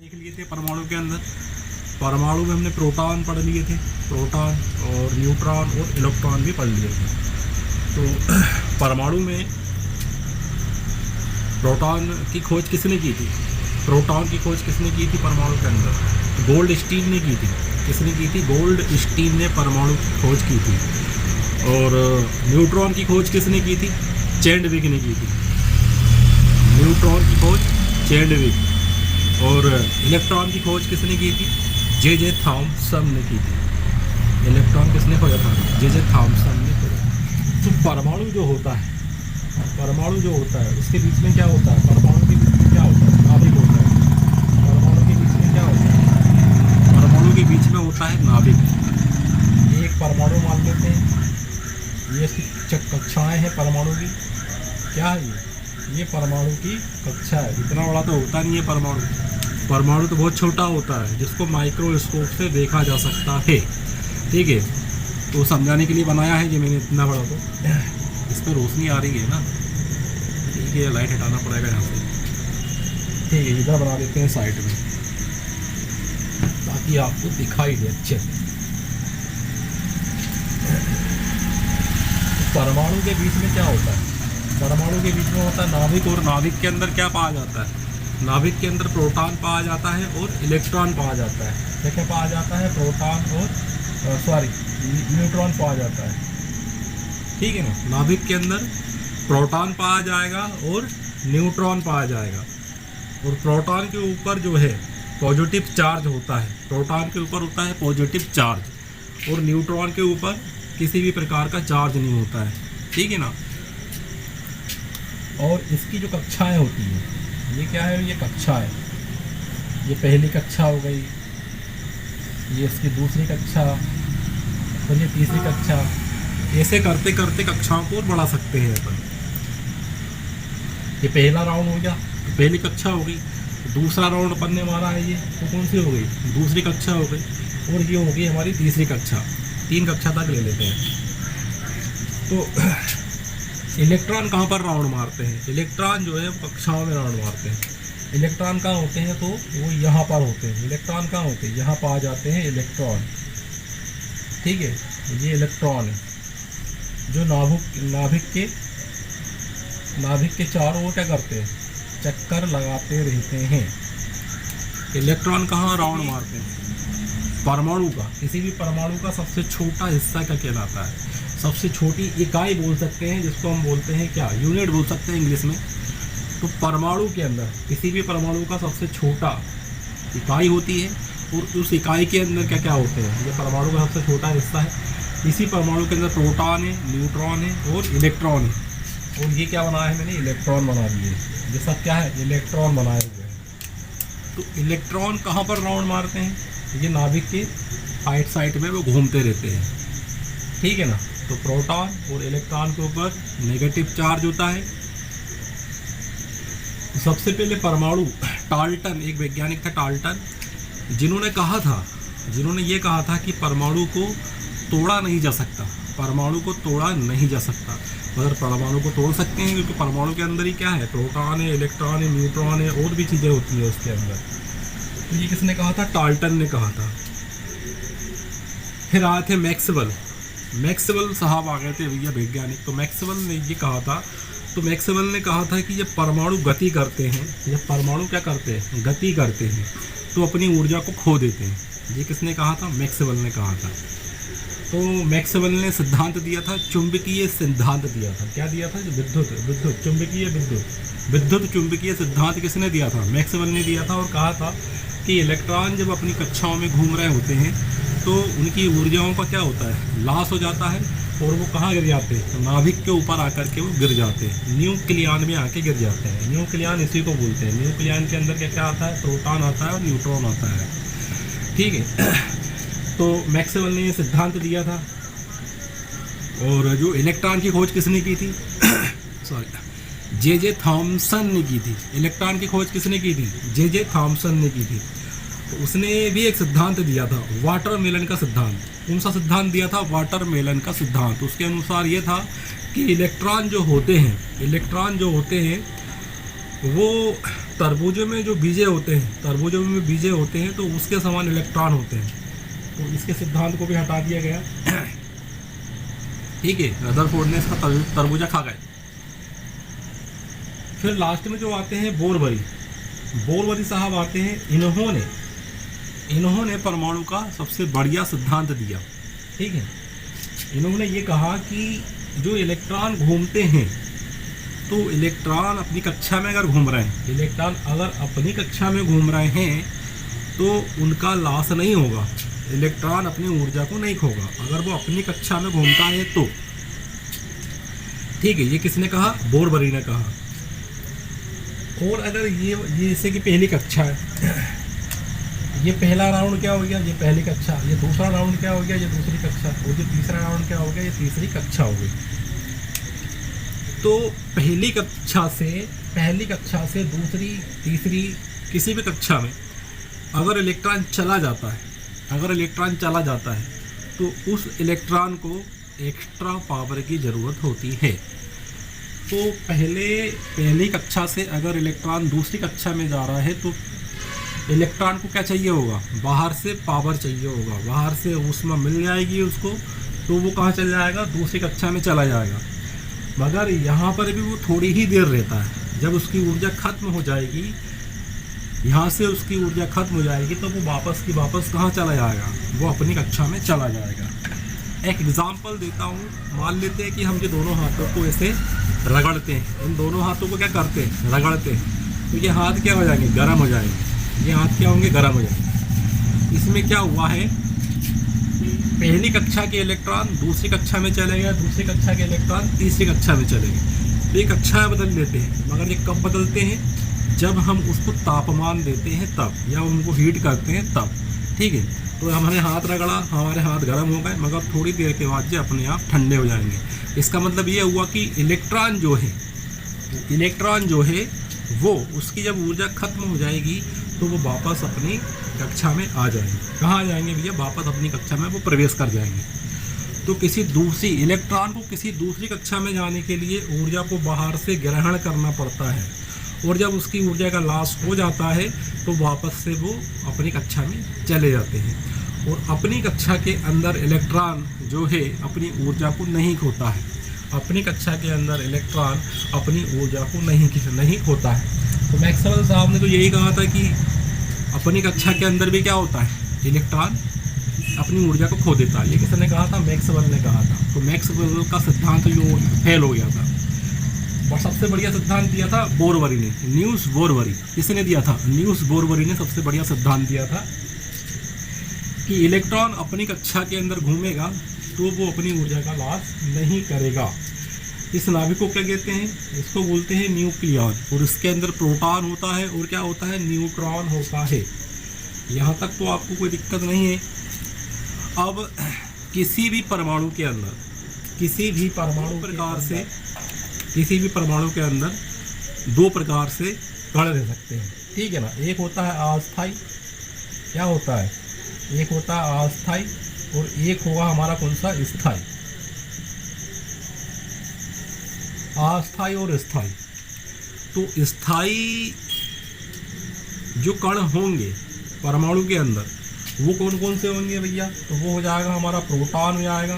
देख लिए थे परमाणु के अंदर। परमाणु में हमने प्रोटॉन पढ़ लिए थे, प्रोटॉन और न्यूट्रॉन और इलेक्ट्रॉन भी पढ़ लिए थे। तो परमाणु में प्रोटॉन की खोज किसने की थी? प्रोटॉन की खोज किसने की थी परमाणु के अंदर? गोल्ड स्टीन ने की थी। किसने की थी? गोल्ड स्टीन ने परमाणु की खोज की थी। और न्यूट्रॉन की खोज किसने की थी? चैडविक ने की थी। न्यूट्रॉन की खोज चैडविक। और इलेक्ट्रॉन की खोज किसने की थी? जे थॉमसन ने की थी। इलेक्ट्रॉन किसने खोजा था? जे थॉमसन ने खोजा। तो परमाणु जो होता है, परमाणु जो होता है उसके बीच में क्या होता है? परमाणु के बीच में क्या होता है? नाभिक होता है। परमाणु के बीच में क्या होता है? परमाणु के बीच में होता है नाभिक। ये एक परमाणु मान लेते हैं, ये इसकी कक्षाएं हैं परमाणु की। क्या है ये परमाणु की कक्षा है। इतना बड़ा तो होता नहीं है परमाणु। परमाणु तो बहुत छोटा होता है जिसको माइक्रोस्कोप से देखा जा सकता है। ठीक है, तो समझाने के लिए बनाया है ये मैंने इतना बड़ा। तो इस पर रोशनी आ रही है ना, ठीक है, लाइट हटाना पड़ेगा यहाँ से। ठीक है, इधर बना देते हैं साइड में ताकि आपको दिखाई दे अच्छे से। परमाणु के बीच में क्या होता है? परमाणु के बीच में होता है नाभिक। और नाभिक के अंदर क्या पाया जाता है? नाभिक के अंदर प्रोटॉन पाया जाता है और इलेक्ट्रॉन पाया जाता है। क्या पाया जाता है? प्रोटॉन और न्यूट्रॉन पाया जाता है। ठीक है ना। नाभिक के अंदर प्रोटॉन पाया जाएगा और न्यूट्रॉन पाया जाएगा। और प्रोटॉन के ऊपर जो है पॉजिटिव चार्ज होता है। प्रोटॉन के ऊपर होता है पॉजिटिव चार्ज और न्यूट्रॉन के ऊपर किसी भी प्रकार का चार्ज नहीं होता है। ठीक है ना। और इसकी जो कक्षाएं होती हैं, ये क्या है? ये कक्षा है। ये पहली कक्षा हो गई, ये इसकी दूसरी कक्षा और ये तीसरी कक्षा। ऐसे करते करते कक्षाओं को बढ़ा सकते हैं अपन। ये पहला राउंड हो गया, तो पहली कक्षा हो गई। दूसरा राउंड अपन ने मारा है, ये तो कौन सी हो गई? दूसरी कक्षा हो गई। और ये हो गई हमारी तीसरी कक्षा। 3 कक्षा तक ले लेते हैं। तो इलेक्ट्रॉन कहाँ पर राउंड मारते हैं? इलेक्ट्रॉन जो है कक्षाओं में राउंड मारते हैं। इलेक्ट्रॉन कहाँ होते हैं? तो वो यहाँ पर होते हैं। इलेक्ट्रॉन कहाँ होते हैं? यहाँ पर आ जाते हैं इलेक्ट्रॉन। ठीक है, ये इलेक्ट्रॉन है जो नाभिक के चारों ओर क्या करते हैं? चक्कर लगाते रहते हैं। इलेक्ट्रॉन कहाँ राउंड मारते हैं? परमाणु का, किसी भी परमाणु का सबसे छोटा हिस्सा क्या कहलाता है? सबसे छोटी इकाई बोल सकते हैं, जिसको हम बोलते हैं क्या? यूनिट बोल सकते हैं इंग्लिश में। तो परमाणु के अंदर किसी भी परमाणु का सबसे छोटा इकाई होती है। और उस इकाई के अंदर क्या क्या होते हैं? ये परमाणु का सबसे छोटा हिस्सा है। इसी परमाणु के अंदर प्रोटॉन है, न्यूट्रॉन है और इलेक्ट्रॉन है। और ये क्या बनाया है मैंने? इलेक्ट्रॉन बना दिए। ये सब क्या है? इलेक्ट्रॉन बनाए हुए हैं। तो इलेक्ट्रॉन कहाँ पर राउंड मारते हैं? ये नाभिक के साइड में वो घूमते रहते हैं। ठीक है ना। तो प्रोटॉन और इलेक्ट्रॉन के ऊपर नेगेटिव चार्ज होता है। तो सबसे पहले परमाणु, टाल्टन, एक वैज्ञानिक था टाल्टन, जिन्होंने ये कहा था कि परमाणु को तोड़ा नहीं जा सकता। परमाणु को तोड़ा नहीं जा सकता, मगर परमाणु को तोड़ सकते हैं, क्योंकि परमाणु के अंदर ही क्या है? प्रोटॉन है, इलेक्ट्रॉन है, न्यूट्रॉन है और भी चीज़ें होती हैं उसके अंदर। तो ये किसने कहा था? टाल्टन ने कहा था। फिर आए थे मैक्सवेल साहब आ गए थे भैया वैज्ञानिक। तो मैक्सवेल ने ये कहा था, तो मैक्सवेल ने कहा था कि जब परमाणु गति करते हैं, जब परमाणु क्या करते हैं? गति करते हैं, तो अपनी ऊर्जा को खो देते हैं। ये किसने कहा था? मैक्सवेल ने कहा था। तो मैक्सवेल ने सिद्धांत दिया था, चुंबकीय सिद्धांत दिया था। क्या दिया था? विद्युत चुंबकीय सिद्धांत किसने दिया था? मैक्सवेल ने दिया था। और कहा था कि इलेक्ट्रॉन जब अपनी कक्षाओं में घूम रहे होते हैं तो उनकी ऊर्जाओं का क्या होता है? लॉस हो जाता है। और वो कहाँ गिर जाते हैं? नाभिक के ऊपर आकर के वो गिर जाते हैं, न्यूक्लियन में आके गिर जाते हैं। न्यूक्लियन इसी को बोलते हैं। न्यूक्लियन के अंदर क्या क्या आता है? प्रोटॉन आता है और न्यूट्रॉन आता है। ठीक है। तो मैक्सवेल ने ये सिद्धांत दिया था। और जो इलेक्ट्रॉन की खोज किसने की थी? जे थॉमसन ने की थी। इलेक्ट्रॉन की खोज किसने की थी? जे थॉमसन ने की थी। तो उसने भी एक सिद्धांत दिया था, वाटरमेलन का सिद्धांत। कौन सा सिद्धांत दिया था? वाटरमेलन का सिद्धांत। उसके अनुसार ये था कि इलेक्ट्रॉन जो होते हैं वो तरबूजों में जो बीजे होते हैं, तरबूजों में बीजे होते हैं तो उसके समान इलेक्ट्रॉन होते हैं, तो इसके सिद्धांत को भी हटा दिया गया। ठीक है, रदरफोर्ड ने इसका तरबूजा खा गए। फिर लास्ट में जो आते हैं बोरबरी, बोरबरी साहब आते हैं। इन्होंने परमाणु का सबसे बढ़िया सिद्धांत दिया। ठीक है, इन्होंने ये कहा कि जो इलेक्ट्रॉन घूमते हैं, तो इलेक्ट्रॉन अपनी कक्षा में अगर घूम रहे हैं, इलेक्ट्रॉन अगर अपनी कक्षा में घूम रहे हैं तो उनका लॉस नहीं होगा, इलेक्ट्रॉन अपनी ऊर्जा को नहीं खोगा अगर वो अपनी कक्षा में घूमता है तो। ठीक है, ये किसने कहा? बोरबरी ने कहा। और अगर ये जैसे कि पहली कक्षा है, ये पहला राउंड क्या हो गया? ये पहली कक्षा। ये दूसरा राउंड क्या हो गया? ये दूसरी कक्षा। और ये तीसरा राउंड क्या हो गया? ये तीसरी कक्षा हो गई। तो पहली कक्षा से दूसरी, तीसरी, किसी भी कक्षा में अगर इलेक्ट्रॉन चला जाता है तो उस इलेक्ट्रॉन को एक्स्ट्रा पावर की ज़रूरत होती है। तो पहली कक्षा से अगर इलेक्ट्रॉन दूसरी कक्षा में जा रहा है तो इलेक्ट्रॉन को क्या चाहिए होगा? बाहर से पावर चाहिए होगा, बाहर से ऊष्मा मिल जाएगी उसको, तो वो कहाँ चल जाएगा? दूसरी कक्षा में चला जाएगा। मगर यहाँ पर भी वो थोड़ी ही देर रहता है। जब उसकी ऊर्जा खत्म हो जाएगी, यहाँ से उसकी ऊर्जा खत्म हो जाएगी, तो वो वापस कहाँ चला जाएगा? वो अपनी कक्षा में चला जाएगा। एक एग्जांपल देता हूँ। मान लेते हैं कि हम ये दोनों हाथों को ऐसे रगड़ते हैं, इन दोनों हाथों को क्या करते हैं? रगड़ते हैं। तो ये हाथ क्या हो जाएंगे? गर्म हो जाएंगे। ये हाथ क्या होंगे? गर्म हो जाएंगे। इसमें क्या हुआ है? पहली कक्षा के इलेक्ट्रॉन दूसरी कक्षा में चले गए, दूसरी कक्षा के इलेक्ट्रॉन तीसरी कक्षा में चले गए। तो ये कक्षा बदल लेते हैं, मगर ये कब बदलते हैं? जब हम उसको तापमान देते हैं तब, या उनको हीट करते हैं तब। ठीक है, तो हमारे हाथ रगड़ा, हमारे हाथ गर्म हो गए, मगर थोड़ी देर के बाद ये अपने आप ठंडे हो जाएंगे। इसका मतलब ये हुआ कि इलेक्ट्रॉन जो है वो उसकी जब ऊर्जा खत्म हो जाएगी तो वो वापस अपनी कक्षा में आ जाएंगे। कहाँ आ जाएंगे भैया? वापस अपनी कक्षा में वो प्रवेश कर जाएंगे। तो इलेक्ट्रॉन को किसी दूसरी कक्षा में जाने के लिए ऊर्जा को बाहर से ग्रहण करना पड़ता है, और जब उसकी ऊर्जा का लॉस हो जाता है तो वापस से वो अपनी कक्षा में चले जाते हैं। और अपनी कक्षा के अंदर इलेक्ट्रॉन जो है अपनी ऊर्जा को नहीं खोता है, अपनी कक्षा के अंदर इलेक्ट्रॉन अपनी ऊर्जा को नहीं खोता है। तो मैक्सवेल साहब ने तो यही कहा था कि अपनी कक्षा के अंदर भी क्या होता है? इलेक्ट्रॉन अपनी ऊर्जा को खो देता है। ये किसने कहा था? मैक्सवेल ने कहा था। तो मैक्सवेल का सिद्धांत जो फेल हो गया था, और सबसे बढ़िया सिद्धांत दिया था बोरबरी ने, न्यूस बोरबरी। किसने दिया था? न्यूस बोरबरी ने सबसे बढ़िया सिद्धांत दिया था कि इलेक्ट्रॉन अपनी कक्षा के अंदर घूमेगा तो वो अपनी ऊर्जा का लॉस नहीं करेगा। इस नाभिक को क्या कहते हैं? इसको बोलते हैं न्यूक्लियॉन। और इसके अंदर प्रोटॉन होता है और क्या होता है? न्यूट्रॉन होता है। यहाँ तक तो आपको कोई दिक्कत नहीं है। अब किसी भी परमाणु के अंदर किसी भी परमाणु के अंदर दो प्रकार से कण रह सकते हैं। ठीक है ना? एक होता है अस्थाई, क्या होता है? एक होता है अस्थाई, और एक होगा हमारा कौन सा? स्थाई। अस्थाई और स्थाई। तो स्थाई जो कण होंगे परमाणु के अंदर, वो कौन कौन से होंगे भैया? तो वो हो जाएगा हमारा प्रोटॉन हो जाएगा,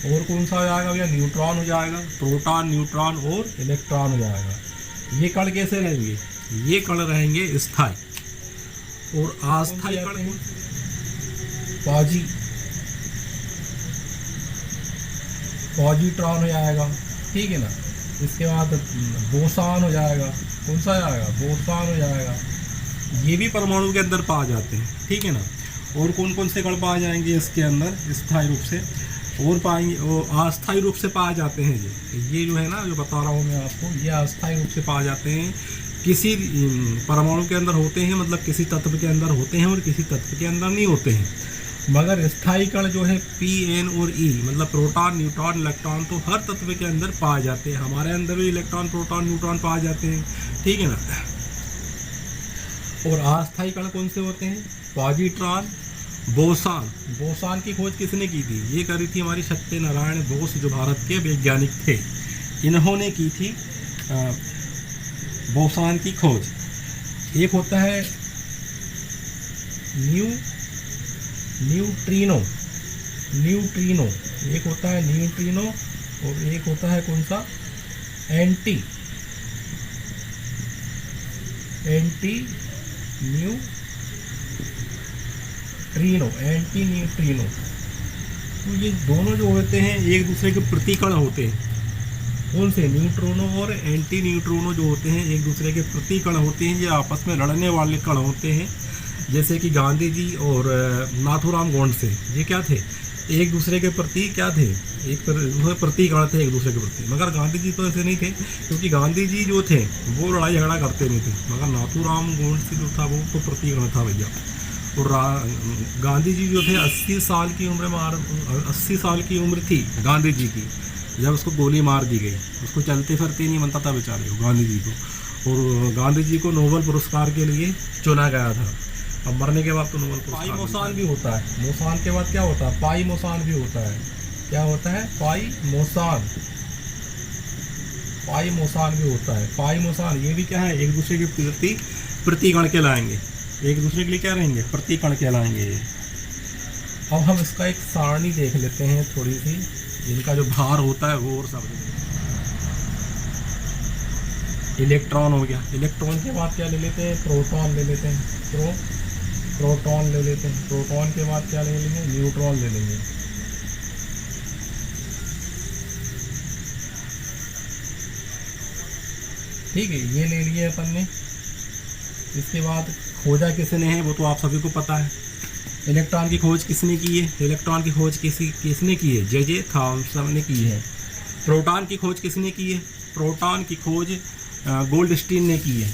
और कौन सा हो जाएगा भैया? न्यूट्रॉन हो जाएगा। प्रोटॉन, न्यूट्रॉन और इलेक्ट्रॉन हो जाएगा। ये कण कैसे रहेंगे? ये कण रहेंगे स्थाई। और अस्थाई कण पॉजिट्रॉन हो जाएगा। ठीक है ना? इसके बाद बोसॉन हो जाएगा। कौन सा आएगा? बोसॉन हो जाएगा। ये भी परमाणु के अंदर पाए जाते हैं। ठीक है ना? और कौन कौन से कण पाए जाएंगे इसके अंदर स्थायी रूप से? और पाएंगे, और अस्थायी रूप से पाए जाते हैं। ये जो है ना, जो बता रहा हूँ मैं आपको, ये अस्थायी रूप से पाए जाते हैं। किसी परमाणु के अंदर होते हैं, मतलब किसी तत्व के अंदर होते हैं, और किसी तत्व के अंदर नहीं होते हैं। मगर स्थायी कण जो है P, N और E, मतलब प्रोटॉन, न्यूट्रॉन, इलेक्ट्रॉन, तो हर तत्व के अंदर पाए जाते हैं। हमारे अंदर भी इलेक्ट्रॉन, प्रोटॉन, न्यूट्रॉन पाए जाते हैं। ठीक है ना? और अस्थायी कण कौन से होते हैं? Positron, boson. बोसॉन की खोज किसने की थी? ये करी थी हमारी सत्यनारायण बोस, जो भारत के वैज्ञानिक थे। इन्होंने की थी बोसॉन की खोज। एक होता है न्यूट्रिनो, एक होता है न्यूट्रिनो और एक होता है कौन सा, एंटी न्यूट्रिनो। तो ये दोनों जो होते हैं एक दूसरे के प्रतिकण होते हैं। कौन से, न्यूट्रिनो और एंटी न्यूट्रिनो जो होते हैं एक दूसरे के प्रतिकण होते हैं। ये आपस में लड़ने वाले कण होते हैं। जैसे कि गांधी जी और नाथूराम गोडसे, ये क्या थे, एक दूसरे के प्रति क्या थे, एक प्रतिकण थे एक दूसरे के प्रति। मगर गांधी जी तो ऐसे नहीं थे, क्योंकि गांधी जी जो थे वो लड़ाई झगड़ा करते नहीं थे। मगर नाथूराम गोडसे जो था वो तो प्रतिकण था भैया। और गांधी जी जो थे 80 साल की उम्र में 80 साल की उम्र थी गांधी जी की जब उसको गोली मार दी गई। उसको चलते फिरते नहीं बनता था बेचारे को, गांधी जी को। और गांधी जी को नोबेल पुरस्कार के लिए चुना गया था। अब मरने के बाद तो नोबेल पुरस्कार, पाई मोसान भी होता है। मोसान के बाद क्या होता है, पाई मोसान भी होता है। क्या होता है, पाई मोसान भी होता है। पाई मोसान ये भी क्या है, एक दूसरे के प्रति प्रतिकण कहलाएंगे। एक दूसरे के लिए क्या रहेंगे, प्रतिकण कहलाएंगे। अब हम इसका एक सारणी देख लेते हैं थोड़ी सी, इनका जो भार होता है वो और सब। इलेक्ट्रॉन हो गया, इलेक्ट्रॉन के बाद क्या ले लेते हैं, प्रोटॉन ले लेते हैं। प्रोटॉन ले लेते हैं। प्रोटॉन के बाद क्या ले लेंगे, न्यूट्रॉन ले लेंगे। ठीक है, ये ले लिए अपन ने। इसके बाद खोजा किसने है वो तो आप सभी को पता है। इलेक्ट्रॉन की खोज किसने की है, इलेक्ट्रॉन की खोज किसने की है, जे थॉमसन ने की है। प्रोटॉन की खोज किसने की है, प्रोटॉन की खोज गोल्डस्टीन ने की है।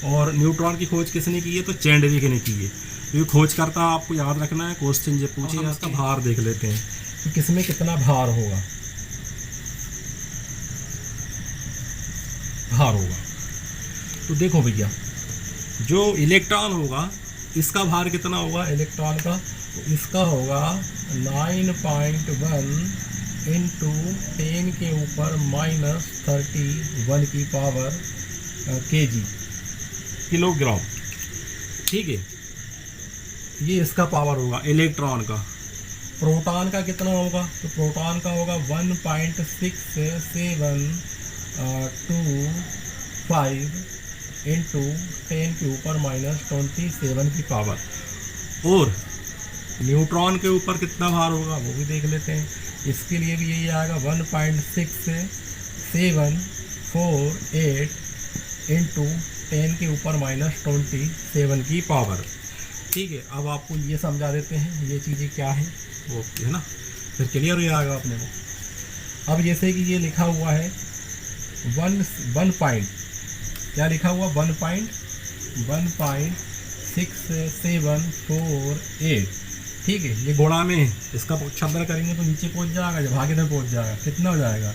और न्यूट्रॉन की खोज किसने की है, तो चैंडविक ने की है। तो ये खोज करता आपको याद रखना है, क्वेश्चन जो पूछे इसका भार देख लेते हैं कि किसमें कितना भार होगा। तो देखो भैया, जो इलेक्ट्रॉन होगा इसका भार कितना होगा इलेक्ट्रॉन का, तो इसका होगा 9.1 इंटू 10 के ऊपर -31 की पावर kg, किलोग्राम। ठीक है, ये इसका पावर होगा इलेक्ट्रॉन का। प्रोटॉन का कितना होगा, तो प्रोटॉन का होगा 1.6725 इंटू 10 के ऊपर -27 की पावर। और न्यूट्रॉन के ऊपर कितना भार होगा वो भी देख लेते हैं। इसके लिए भी यही आएगा 1.6748 इंटू 10 के ऊपर -27 की पावर। ठीक है, अब आपको ये समझा देते हैं ये चीज़ें क्या है वो, है ना, फिर क्लियर हो जाएगा अपने को। अब जैसे कि ये लिखा हुआ है 1 पॉइंट, क्या लिखा हुआ 1.6748। ठीक है, ये गोला में है, इसका छंदर करेंगे तो नीचे पहुंच जाएगा, जब भागे में पहुंच जाएगा। कितना हो जाएगा,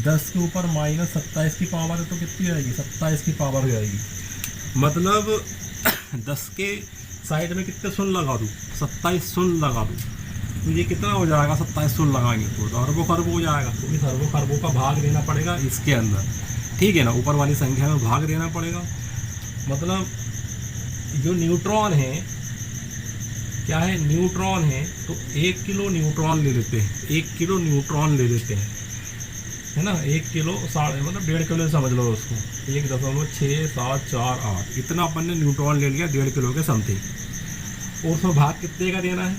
10 के ऊपर -27 की पावर है, तो कितनी हो जाएगी, 27 की पावर हो जाएगी। मतलब 10 के साइड में कितने शून्य लगा दूँ, 27 शून्य लगा दूँ, तो ये कितना हो जाएगा, 27 शून्य लगाएंगे तो अरबों खरबों हो जाएगा। तो इस अरबों खरबों का भाग देना पड़ेगा इसके अंदर। ठीक है ना, ऊपर वाली संख्या में भाग देना पड़ेगा। मतलब जो न्यूट्रॉन है, क्या है, न्यूट्रॉन है, तो 1 किलो न्यूट्रॉन ले लेते हैं, 1 किलो न्यूट्रॉन ले लेते हैं, है ना। 1 किलो मतलब 1.5 किलो समझ लो उसको, 1.6748 इतना अपन ने न्यूट्रॉन ले लिया 1.5 किलो के समथिंग। और उसमें भाग कितने का देना है,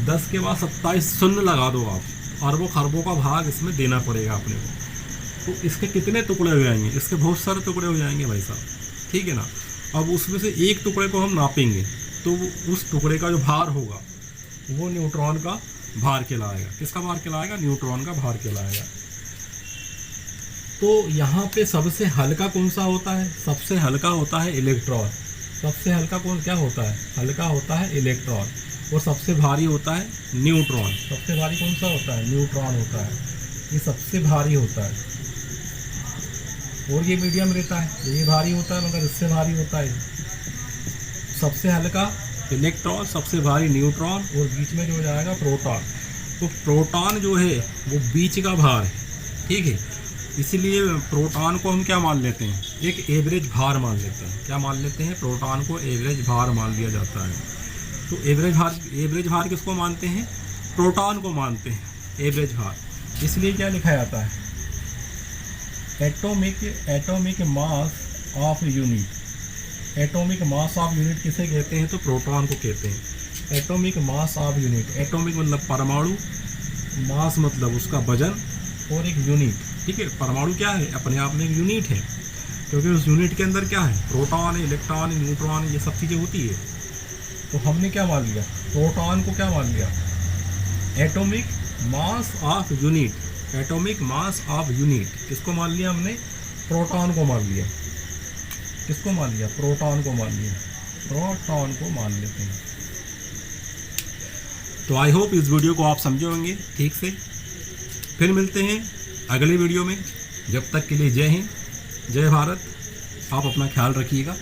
10 के बाद 27 शून्य लगा दो आप, अरबों खरबों का भाग इसमें देना पड़ेगा अपने को। तो इसके कितने टुकड़े हो जाएंगे, इसके बहुत सारे टुकड़े हो जाएंगे भाई साहब। ठीक है ना। अब उसमें से एक टुकड़े को हम नापेंगे, तो उस टुकड़े का जो भार होगा वो न्यूट्रॉन का भार कहलाएगा। किसका भार कहलाएगा, न्यूट्रॉन का भार कहलाएगा। तो यहाँ पे सबसे हल्का कौन सा होता है, सबसे हल्का होता है इलेक्ट्रॉन। सबसे हल्का कौन क्या होता है, हल्का होता है इलेक्ट्रॉन। और सबसे भारी होता है न्यूट्रॉन। सबसे भारी कौन सा होता है, न्यूट्रॉन होता है, ये सबसे भारी होता है। और ये मीडियम रहता है, ये भारी होता है मगर इससे भारी होता है। सबसे हल्का इलेक्ट्रॉन, सबसे भारी न्यूट्रॉन, और बीच में जो हो जाएगा प्रोटॉन। तो प्रोटॉन जो है वो बीच का भार है। ठीक है, इसलिए प्रोटॉन को हम क्या मान लेते हैं, एक एवरेज भार मान लेते हैं। क्या मान लेते हैं, प्रोटॉन को एवरेज भार मान लिया जाता है। तो एवरेज भार किसको मानते हैं, प्रोटॉन को मानते हैं एवरेज भार। इसलिए क्या लिखा जाता है, atomic mass of unit. Atomic mass of unit किसे कहते हैं, तो प्रोटॉन को कहते हैं atomic mass of unit. Atomic मतलब परमाणु, मास मतलब उसका वजन, और एक यूनिट, ठीक है। परमाणु क्या है, अपने आप में एक यूनिट है, क्योंकि उस यूनिट के अंदर क्या है, प्रोटॉन, इलेक्ट्रॉन, न्यूट्रॉन, ये सब चीज़ें होती है। तो हमने क्या मान लिया, प्रोटॉन को क्या मान लिया, atomic mass of unit. Atomic mass of unit किसको मान लिया हमने, प्रोटॉन को मान लिया। किसको मान लिया, प्रोटॉन को मान लिया, प्रोटॉन को मान लेते हैं। तो आई होप इस वीडियो को आप समझे होंगे ठीक से। फिर मिलते हैं अगले वीडियो में। जब तक के लिए जय हिंद, जय भारत। आप अपना ख्याल रखिएगा।